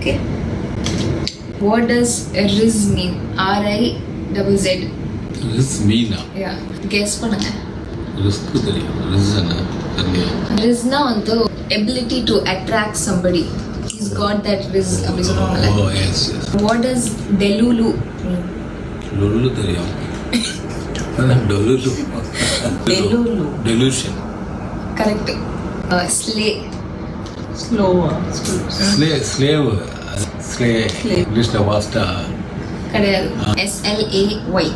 Okay. What does RIZ mean? RIZZ. Ris Meena Yeah. Guess பண்ணுங்க. Risk தெரியும். ரிஸ் என்ன தெரியல. RIZனா வந்து ability to attract somebody. He's got that RIZ அப்படி சொல்லுவாங்கல்ல. Oh yes yes. What does delulu mean? லுலு தெரியும். Delulu. Delulu. Delusion. Correct. Slay. Slower. Slave இங்கிலீஷ்ல வாஸ்டா கிடையாது. SLAY.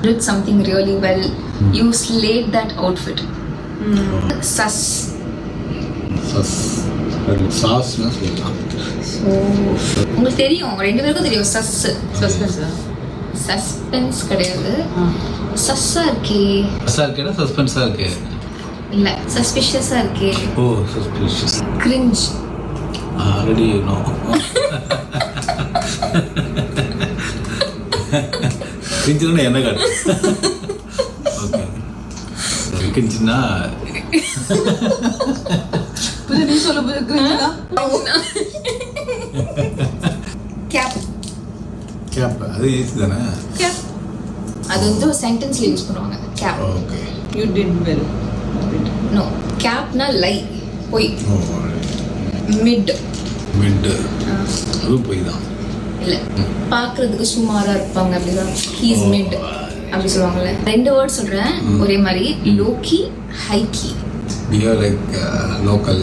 Did something really well. You slayed that outfit. Sus. சஸ் சாஸ்னா சொல்லலாம். So உங்களுக்கு தெரியும், ரெண்டு பேருக்கும் தெரியும். சஸ். Suspense. சஸ்பென்ஸ் கிடையாது. சஸ்ஸா இருக்கே. சஸ்ஸா இருக்கேனா சஸ்பென்ஸா இருக்கே. இல்ல, சஸ்பிஷியஸா இருக்கே. Oh suspicious. Cringe. Already no. கிஞ்சினா என்ன காட்டு. ஓகே கிஞ்சினா புது நீ சொல்ல போகிறீங்களா? Cap. கேப் அது ஈஸி தானே. Cap. அது வந்து சென்டென்ஸ்ல யூஸ் பண்ணுவாங்க. Cap. ஓகே. You did well. No. Capனா லை, பொய். ஓ Mid. மிட் அது போய் தான். இல்ல, பாக்குறதுக்கு சுமாரா இருப்பாங்க அப்படிதான். He's mid அப்படி சொல்லுவாங்கல்ல. ரெண்டு வேர்ட் சொல்றேன் ஒரே மாதிரி. Loki, ஹைக்கி. We are like local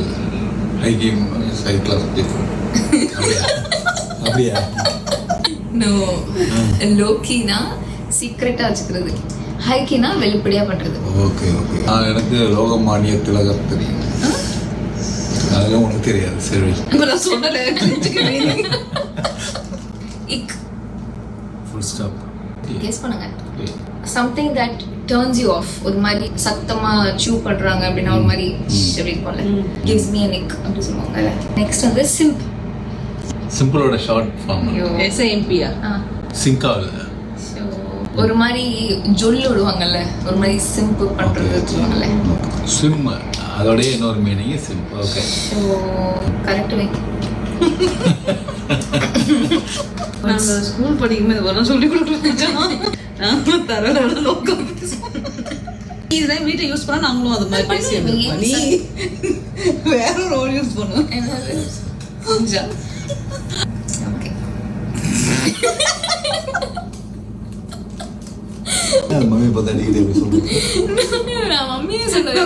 high game high class people. அப்படியா? நோ. லோக்கினா சீக்ரெட்டா வச்சுக்கிறது. ஹைக்கினா வெளிப்படையா பண்றது. Okay okay. எனக்கு லோகமானிய திலகர் தெரியும். அதெல்லாம் உனக்கு தெரியாது. சரி. நான் சொன்னல இக். Full stop. கெஸ் பண்ணுங்க. Something that turns you off. ஒரு மாதிரி சத்தமா சூ பண்றாங்க அப்படின்னா ஒரு மாதிரி அப்படி இருக்கும்ல. gives me an ick அப்படி சொல்லுவாங்கல்ல. நெக்ஸ்ட் வந்து சிம்ப். சிம்பிளோட ஷார்ட் ஃபார்ம். SIMPR. சிங்காவில். ஸோ ஒரு மாதிரி ஜொல்லு விடுவாங்கல்ல, ஒரு மாதிரி சிம்பு பண்றது சொல்லுவாங்கல்ல. ஸ்விம் அதோட இன்னொரு meaning sim. Okay. So correct like. நாங்க ஸ்கூல் படிக்கும்போது வரலாம் சொல்லி கொடுக்கலாம். நாங்களும் தரல லோக்கம் இதெல்லாம் வீட்டை யூஸ் பண்ணா நாங்களும் அது மாதிரி பேசி நீ வேற ரோல் யூஸ் பண்ணுவோம். என்னது? ஓகே. மம்மி பார்த்தா அடிக்கடி சொல்லுங்க. நான் மம்மியே சொன்னேன்.